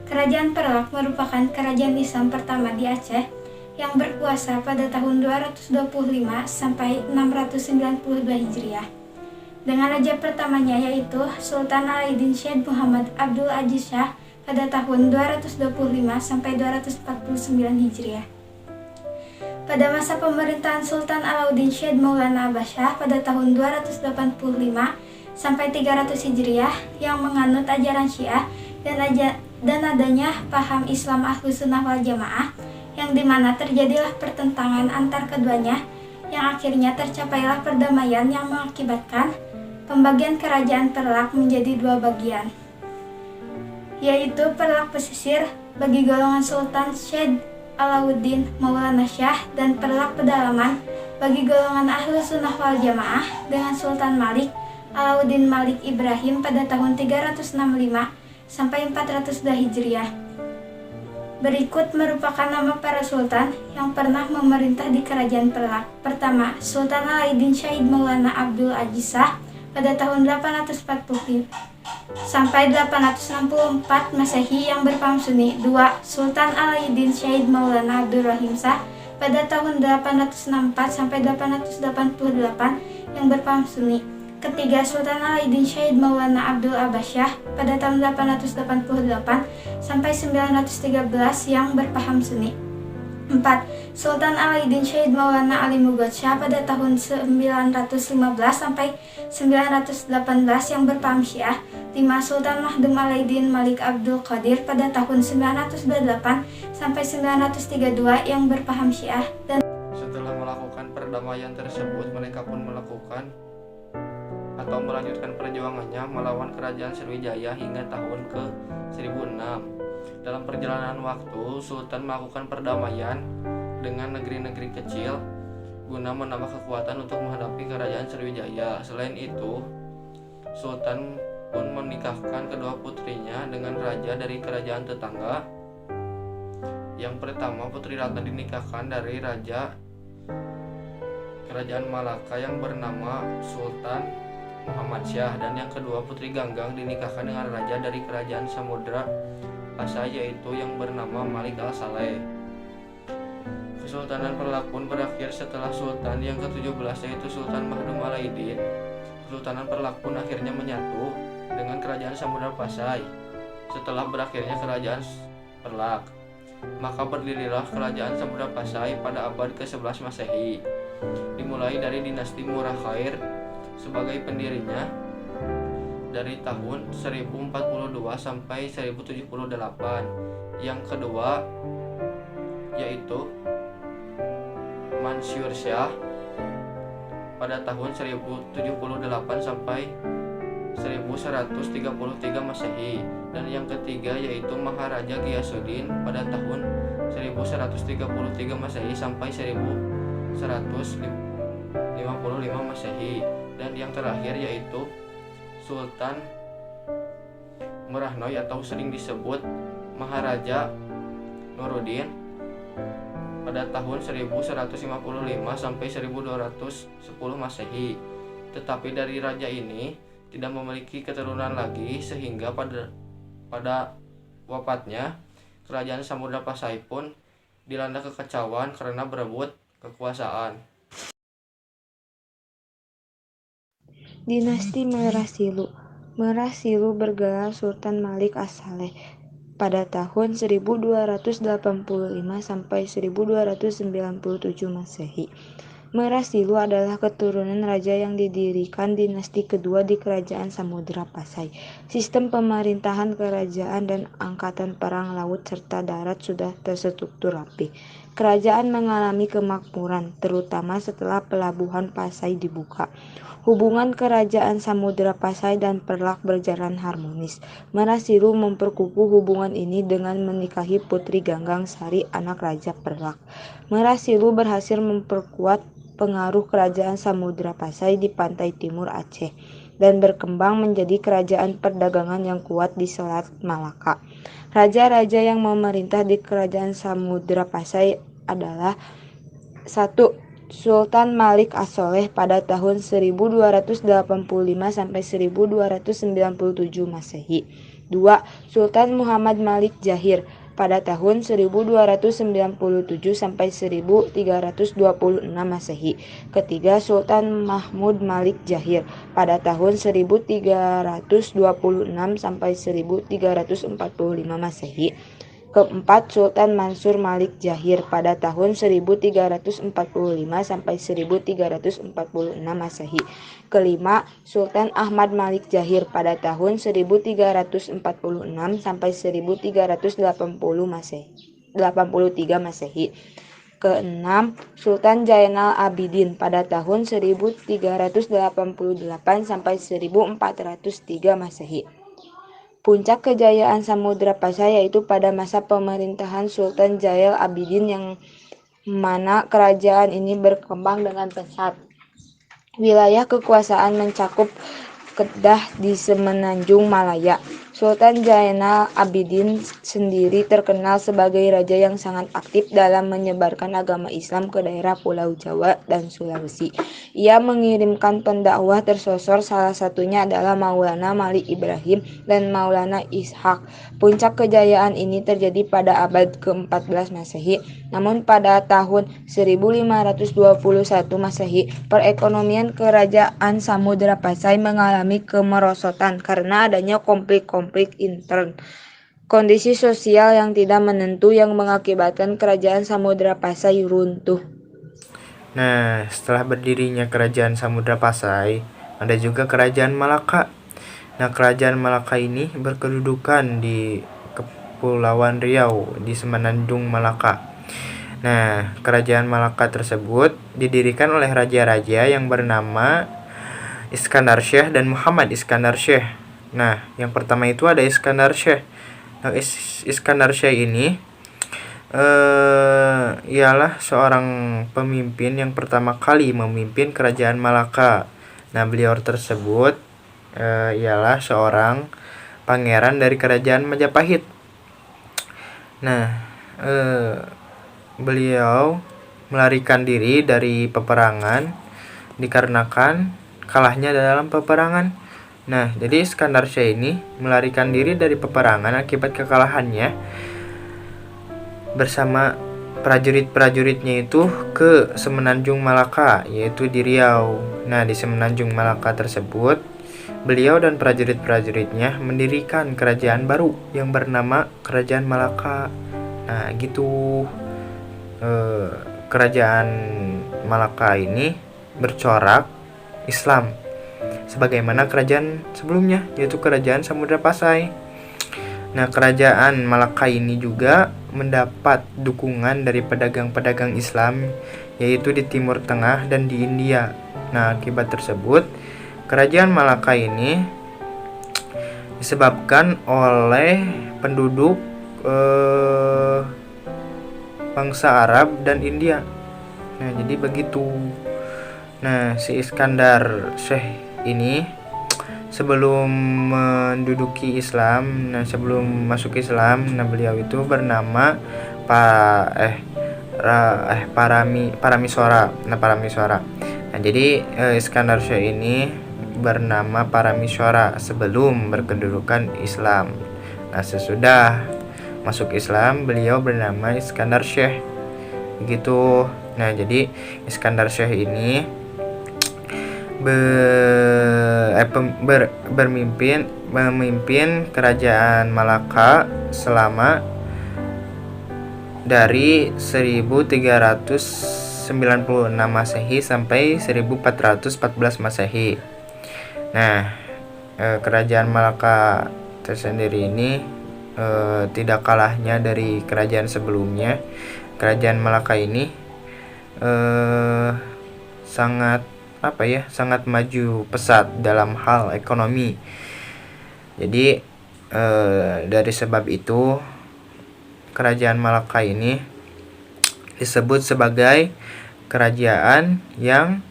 Kerajaan Perlak merupakan kerajaan Islam pertama di Aceh yang berkuasa pada tahun 225 sampai 692 Hijriah. Dengan raja pertamanya yaitu Sultan Alauddin Syed Muhammad Abdul Aziz Shah pada tahun 225 sampai 249 Hijriah. Pada masa pemerintahan Sultan Alauddin Syed Maulana Abbas Shah pada tahun 285 sampai 300 Hijriah yang menganut ajaran Syiah dan adanya paham Islam Ahlus Sunnah wal Jamaah yang dimana terjadilah pertentangan antar keduanya yang akhirnya tercapailah perdamaian yang mengakibatkan pembagian kerajaan Perlak menjadi dua bagian, yaitu Perlak Pesisir bagi golongan Sultan Syed Alauddin Maulana Shah dan Perlak Pedalaman bagi golongan Ahlus Sunnah wal Jamaah dengan Sultan Malik Alauddin Malik Ibrahim pada tahun 365 sampai 402 Hijriah. Berikut merupakan nama para sultan yang pernah memerintah di kerajaan Perlak. Pertama, Sultan Alauddin Syed Maulana Abdul Aziz Shah pada tahun 840 sampai 864 Masehi yang berpaham Sunni. 2. Sultan Alauddin Syed Maulana Abdul Rahim Shah pada tahun 864 sampai 888 yang berpaham Sunni. Ketiga, Sultan Alauddin Syed Maulana Abdul Abbas Shah pada tahun 888 sampai 913 yang berpaham Sunni. 4. Sultan Alauddin Syed Maulana Ali Mughad Shah pada tahun 915 sampai 918 yang berpaham Syiah. 5. Sultan Mahdum Alauddin Malik Abdul Qadir pada tahun 928 sampai 932 yang berpaham Syiah. Dan setelah melakukan perdamaian tersebut, mereka pun melakukan atau melanjutkan perjuangannya melawan kerajaan Sriwijaya hingga tahun ke-1006. Dalam perjalanan waktu, Sultan melakukan perdamaian dengan negeri-negeri kecil guna menambah kekuatan untuk menghadapi kerajaan Sriwijaya. Selain itu, Sultan pun menikahkan kedua putrinya dengan raja dari kerajaan tetangga. Yang pertama, Putri Ratna dinikahkan dari raja kerajaan Malaka yang bernama Sultan Muhammad Syah, dan yang kedua, Putri Ganggang dinikahkan dengan raja dari kerajaan Samudra Pasai yaitu yang bernama Malik al-Saleh. Kesultanan Perlak pun berakhir setelah sultan yang ke-17 yaitu Sultan Mahdum Alauddin. Kesultanan Perlak pun akhirnya menyatu dengan kerajaan Samudra Pasai. Setelah berakhirnya kerajaan Perlak, maka berdirilah kerajaan Samudra Pasai pada abad ke-11 Masehi. Dimulai dari dinasti Murah Khair sebagai pendirinya dari tahun 1042 sampai 1078. Yang kedua yaitu Mansur Shah pada tahun 1078 sampai 1133 Masehi, dan yang ketiga yaitu Maharaja Ghiyasuddin pada tahun 1133 Masehi sampai 1155 Masehi, dan yang terakhir yaitu Sultan Merahnoy atau sering disebut Maharaja Nuruddin pada tahun 1155 sampai 1210 Masehi. Tetapi dari raja ini tidak memiliki keturunan lagi sehingga pada wafatnya kerajaan Samudra Pasai pun dilanda kekacauan karena berebut kekuasaan. Dinasti Merah Silu. Merah Silu bergelar Sultan Malik as-Saleh pada tahun 1285 sampai 1297 Masehi. Merah Silu adalah keturunan raja yang didirikan dinasti kedua di kerajaan Samudra Pasai. Sistem pemerintahan kerajaan dan angkatan perang laut serta darat sudah terstruktur rapi. Kerajaan mengalami kemakmuran, terutama setelah pelabuhan Pasai dibuka. Hubungan kerajaan Samudra Pasai dan Perlak berjalan harmonis. Merah Silu memperkukuh hubungan ini dengan menikahi Putri Ganggang Sari, anak Raja Perlak. Merah Silu berhasil memperkuat pengaruh kerajaan Samudra Pasai di pantai timur Aceh dan berkembang menjadi kerajaan perdagangan yang kuat di Selat Malaka. Raja-raja yang memerintah di kerajaan Samudra Pasai adalah 1. Sultan Malik as-Soleh pada tahun 1285 sampai 1297 Masehi. 2. Sultan Muhammad Malik Jahir pada tahun 1297 sampai 1326 Masehi. Ketiga, Sultan Mahmud Malik Jahir pada tahun 1326 sampai 1345 Masehi. Keempat, Sultan Mansur Malik Jahir pada tahun 1345 sampai 1346 Masehi. Kelima, Sultan Ahmad Malik Jahir pada tahun 1346 sampai 1383 Masehi. Keenam, Sultan Zainal Abidin pada tahun 1388 sampai 1403 Masehi. Puncak kejayaan Samudra Pasai yaitu pada masa pemerintahan Sultan Zainal Abidin yang mana kerajaan ini berkembang dengan pesat. Wilayah kekuasaan mencakup Kedah di Semenanjung Malaya. Sultan Zainal Abidin sendiri terkenal sebagai raja yang sangat aktif dalam menyebarkan agama Islam ke daerah Pulau Jawa dan Sulawesi. Ia mengirimkan pendakwah tersosor, salah satunya adalah Maulana Malik Ibrahim dan Maulana Ishaq. Puncak kejayaan ini terjadi pada abad ke-14 Masehi. Namun pada tahun 1521 Masehi, perekonomian kerajaan Samudra Pasai mengalami kemerosotan karena adanya konflik intern. Kondisi sosial yang tidak menentu yang mengakibatkan kerajaan Samudra Pasai runtuh. Nah, setelah berdirinya kerajaan Samudra Pasai, ada juga kerajaan Malaka. Nah, kerajaan Malaka ini berkedudukan di Kepulauan Riau di Semenanjung Malaka. Nah, kerajaan Malaka tersebut didirikan oleh raja-raja yang bernama Iskandar Syekh dan Muhammad Iskandar Syekh. Nah, yang pertama itu ada Iskandar Syekh. Nah, Iskandar Syekh ini ialah seorang pemimpin yang pertama kali memimpin kerajaan Malaka. Nah, beliau tersebut ialah seorang pangeran dari kerajaan Majapahit. Nah, beliau melarikan diri dari peperangan dikarenakan kalahnya dalam peperangan. Nah, jadi Iskandar Syekh ini melarikan diri dari peperangan akibat kekalahannya bersama prajurit-prajuritnya itu ke Semenanjung Malaka, yaitu di Riau. Nah, di Semenanjung Malaka tersebut, beliau dan prajurit-prajuritnya mendirikan kerajaan baru yang bernama Kerajaan Malaka. Nah, gitu. Kerajaan Malaka ini bercorak Islam sebagaimana kerajaan sebelumnya, yaitu kerajaan Samudra Pasai. Nah, kerajaan Malaka ini juga mendapat dukungan dari pedagang-pedagang Islam, yaitu di Timur Tengah dan di India. Nah, akibat tersebut, kerajaan Malaka ini disebabkan oleh penduduk bangsa Arab dan India. Nah, jadi begitu. Nah, si Iskandar Syekh ini sebelum menduduki Islam, sebelum masuk Islam, beliau itu bernama Paramiswara. Paramiswara. Nah, jadi Iskandar Syekh ini bernama Paramiswara sebelum berkedudukan Islam. Nah, sesudah masuk Islam, beliau bernama Iskandar Syekh. Begitu. Nah, jadi Iskandar Syekh ini memimpin kerajaan Malaka selama dari 1396 Masehi sampai 1414 Masehi. Nah, kerajaan Malaka tersendiri ini tidak kalahnya dari kerajaan sebelumnya. Kerajaan Malaka ini sangat maju pesat dalam hal ekonomi. Jadi dari sebab itu kerajaan Malaka ini disebut sebagai kerajaan yang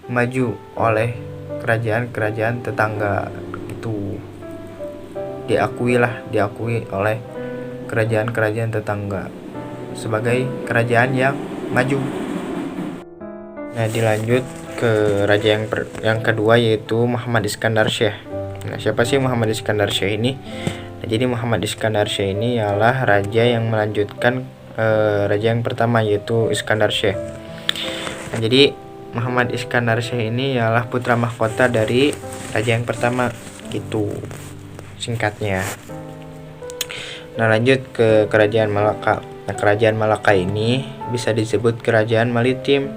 maju oleh kerajaan-kerajaan tetangga. Itu diakui oleh kerajaan-kerajaan tetangga sebagai kerajaan yang maju. Nah, dilanjut ke raja yang kedua yaitu Muhammad Iskandar Syekh. Nah, siapa sih Muhammad Iskandar Syekh ini? Nah, jadi Muhammad Iskandar Syekh ini ialah raja yang melanjutkan raja yang pertama yaitu Iskandar Syekh. Nah, jadi Muhammad Iskandar Syekh ini ialah putra mahkota dari raja yang pertama, gitu singkatnya. Nah, lanjut ke kerajaan Malaka. Nah, kerajaan Malaka ini bisa disebut kerajaan maritim.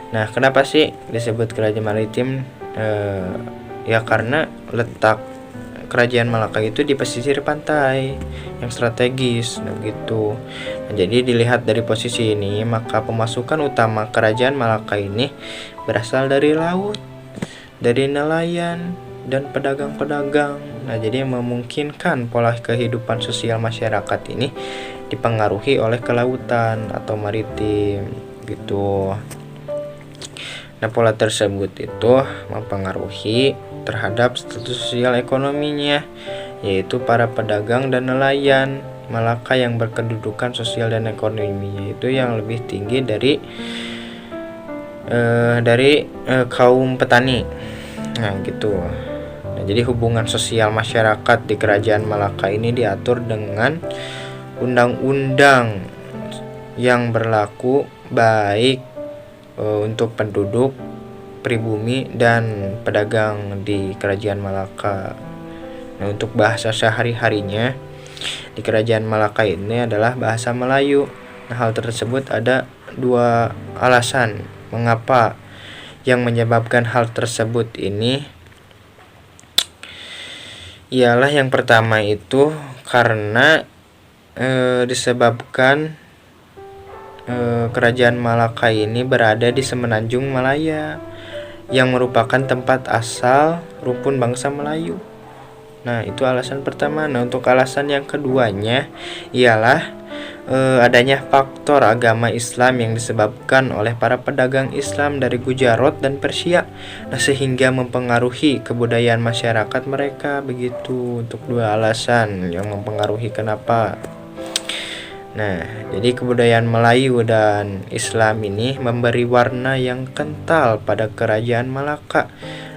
Nah, kenapa sih disebut kerajaan maritim? Ya karena letak kerajaan Malaka itu di pesisir pantai yang strategis, nah gitu. Nah, jadi dilihat dari posisi ini, maka pemasukan utama kerajaan Malaka ini berasal dari laut, dari nelayan dan pedagang-pedagang. Nah, jadi yang memungkinkan pola kehidupan sosial masyarakat ini dipengaruhi oleh kelautan atau maritim, gitu. Nah, pola tersebut itu mempengaruhi terhadap status sosial ekonominya, yaitu para pedagang dan nelayan Malaka yang berkedudukan sosial dan ekonominya itu yang lebih tinggi dari kaum petani. Nah, gitu. Nah, jadi hubungan sosial masyarakat di kerajaan Malaka ini diatur dengan undang-undang yang berlaku baik untuk penduduk, pribumi, dan pedagang di kerajaan Malaka. Nah, untuk bahasa sehari-harinya di kerajaan Malaka ini adalah bahasa Melayu. Nah, hal tersebut ada dua alasan mengapa yang menyebabkan hal tersebut ini. Ialah yang pertama itu karena disebabkan kerajaan Malaka ini berada di semenanjung Malaya yang merupakan tempat asal rumpun bangsa Melayu. Nah, itu alasan pertama. Nah, untuk alasan yang keduanya ialah adanya faktor agama Islam yang disebabkan oleh para pedagang Islam dari Gujarat dan Persia. Nah, sehingga mempengaruhi kebudayaan masyarakat mereka, begitu. Untuk dua alasan yang mempengaruhi kenapa. Nah, jadi kebudayaan Melayu dan Islam ini memberi warna yang kental pada kerajaan Malaka.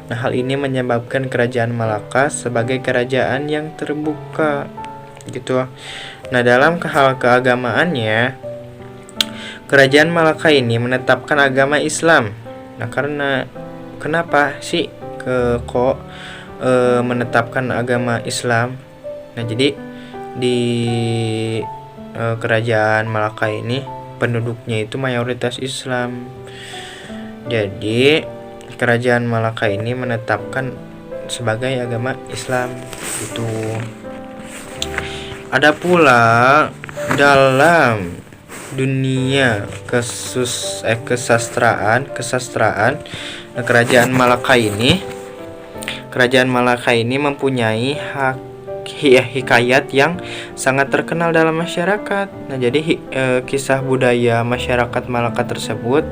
Nah, hal ini menyebabkan kerajaan Malaka sebagai kerajaan yang terbuka, gitu. Nah, dalam hal keagamaannya, kerajaan Malaka ini menetapkan agama Islam. Nah, karena kenapa sih kok menetapkan agama Islam? Nah, jadi di kerajaan Malaka ini penduduknya itu mayoritas Islam. Jadi kerajaan Malaka ini menetapkan sebagai agama Islam, itu. Ada pula dalam dunia kesastraan kerajaan Malaka ini mempunyai hikayat yang sangat terkenal dalam masyarakat. Nah, jadi kisah budaya masyarakat Malaka tersebut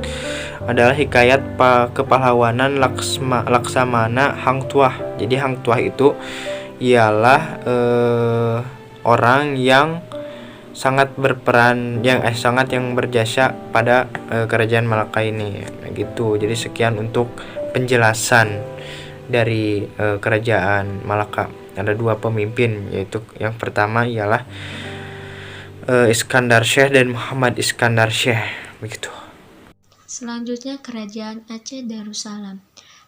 adalah hikayat kepahlawanan Laksamana Hang Tuah. Jadi Hang Tuah itu ialah orang yang sangat berperan, yang berjasa pada kerajaan Malaka ini. Nah, gitu. Jadi sekian untuk penjelasan dari kerajaan Malaka. Ada dua pemimpin, yaitu yang pertama ialah Iskandar Syekh dan Muhammad Iskandar Syekh, begitu. Selanjutnya kerajaan Aceh Darussalam.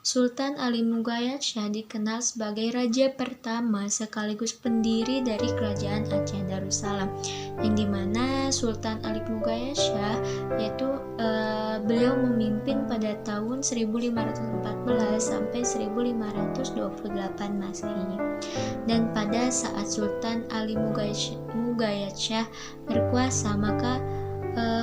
Sultan Ali Mughayat Shah dikenal sebagai raja pertama sekaligus pendiri dari kerajaan Aceh Darussalam, yang dimana Sultan Ali Mughayat Shah yaitu beliau memimpin pada tahun 1514 sampai 1528 Masehi. Dan pada saat Sultan Ali Mughayat Shah berkuasa, maka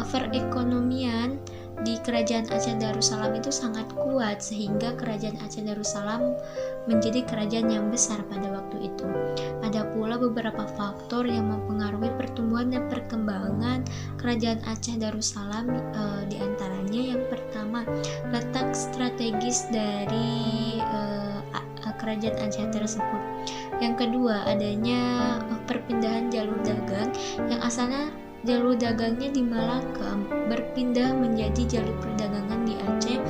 perekonomian di kerajaan Aceh Darussalam itu sangat kuat, sehingga kerajaan Aceh Darussalam menjadi kerajaan yang besar pada waktu itu. Ada pula beberapa faktor yang mempengaruhi pertumbuhan dan perkembangan kerajaan Aceh Darussalam, di antaranya yang pertama, letak strategis dari kerajaan Aceh tersebut. Yang kedua, adanya perpindahan jalur dagang yang asalnya jalur dagangnya di Malaka berpindah menjadi jalur perdagangan di Aceh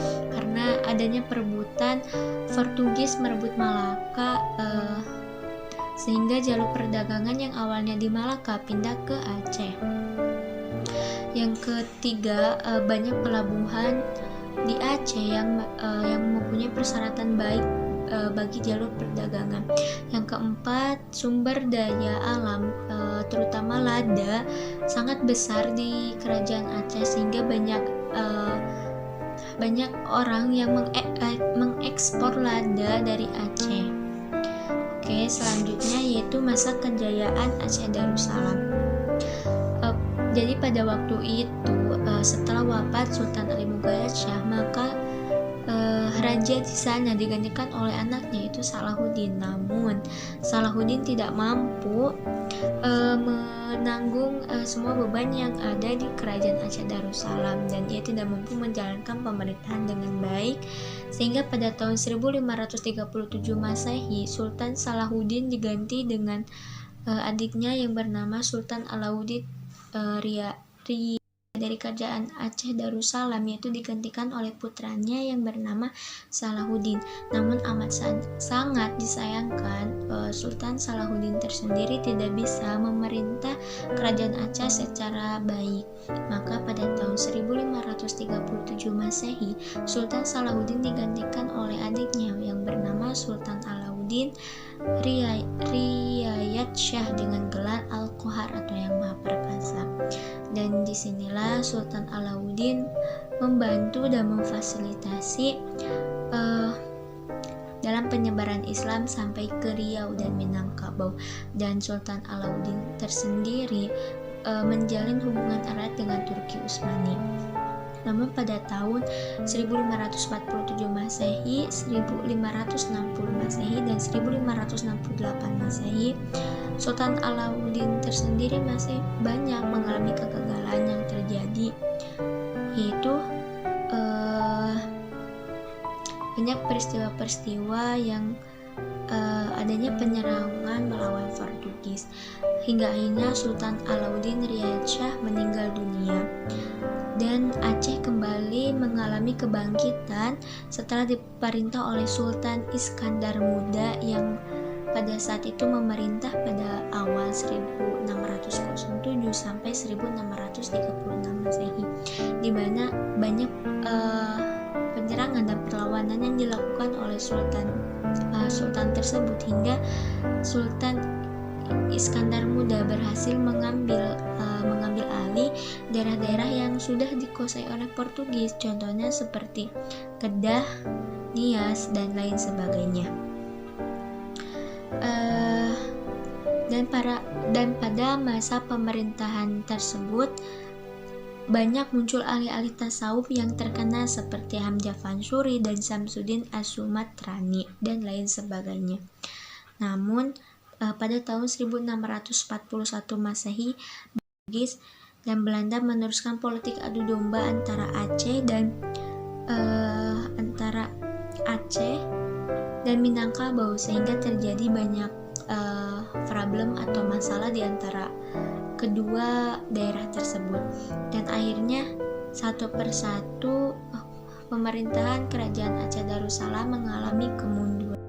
adanya perebutan Portugis merebut Malaka, sehingga jalur perdagangan yang awalnya di Malaka pindah ke Aceh. Yang ketiga, banyak pelabuhan di Aceh yang mempunyai persyaratan baik bagi jalur perdagangan. Yang keempat, sumber daya alam terutama lada sangat besar di kerajaan Aceh, sehingga banyak orang yang mengekspor lada dari Aceh. Oke, selanjutnya yaitu masa kejayaan Aceh Darussalam. Jadi pada waktu itu, setelah wafat Sultan Ali Mughayat Shah, maka raja di sana digantikan oleh anaknya, yaitu Salahuddin. Namun Salahuddin tidak mampu menanggung semua beban yang ada di kerajaan Aceh Darussalam, dan ia tidak mampu menjalankan pemerintahan dengan baik, sehingga pada tahun 1537 Masehi Sultan Salahuddin diganti dengan adiknya yang bernama Sultan Alauddin Ria dari kerajaan Aceh Darussalam, yaitu digantikan oleh putranya yang bernama Salahuddin. Namun amat sangat disayangkan, Sultan Salahuddin tersendiri tidak bisa memerintah kerajaan Aceh secara baik. Maka pada tahun 1537 Masehi, Sultan Salahuddin digantikan oleh adiknya yang bernama Sultan Alauddin Riyayat Shah dengan gelar Al-Qahar atau yang Maha Perkasa. Dan disinilah Sultan Alauddin membantu dan memfasilitasi dalam penyebaran Islam sampai ke Riau dan Minangkabau. Dan Sultan Alauddin tersendiri menjalin hubungan erat dengan Turki Utsmani. Namun pada tahun 1547 Masehi, 1560 Masehi, dan 1568 Masehi, Sultan Alauddin tersendiri masih banyak mengalami kegagalan yang terjadi, yaitu banyak peristiwa-peristiwa yang adanya penyerangan melawan Portugis, hingga akhirnya Sultan Alauddin Riyad Shah meninggal dunia. Dan Aceh kembali mengalami kebangkitan setelah diperintah oleh Sultan Iskandar Muda yang pada saat itu memerintah pada awal 1607 sampai 1636 Masehi, di mana banyak penyerangan dan perlawanan yang dilakukan oleh Sultan tersebut, hingga Sultan Iskandar Muda berhasil mengambil alih daerah-daerah yang sudah dikuasai oleh Portugis, contohnya seperti Kedah, Nias, dan lain sebagainya. Dan pada masa pemerintahan tersebut banyak muncul ahli-ahli tasawuf yang terkenal seperti Hamzah Fansuri dan Samsuddin As-Sumatrani dan lain sebagainya. Namun pada tahun 1641 Masehi, Portugis dan Belanda meneruskan politik adu domba antara Aceh dan Minangkabau, sehingga terjadi banyak problem atau masalah di antara kedua daerah tersebut, dan akhirnya satu persatu pemerintahan kerajaan Aceh Darussalam mengalami kemunduran.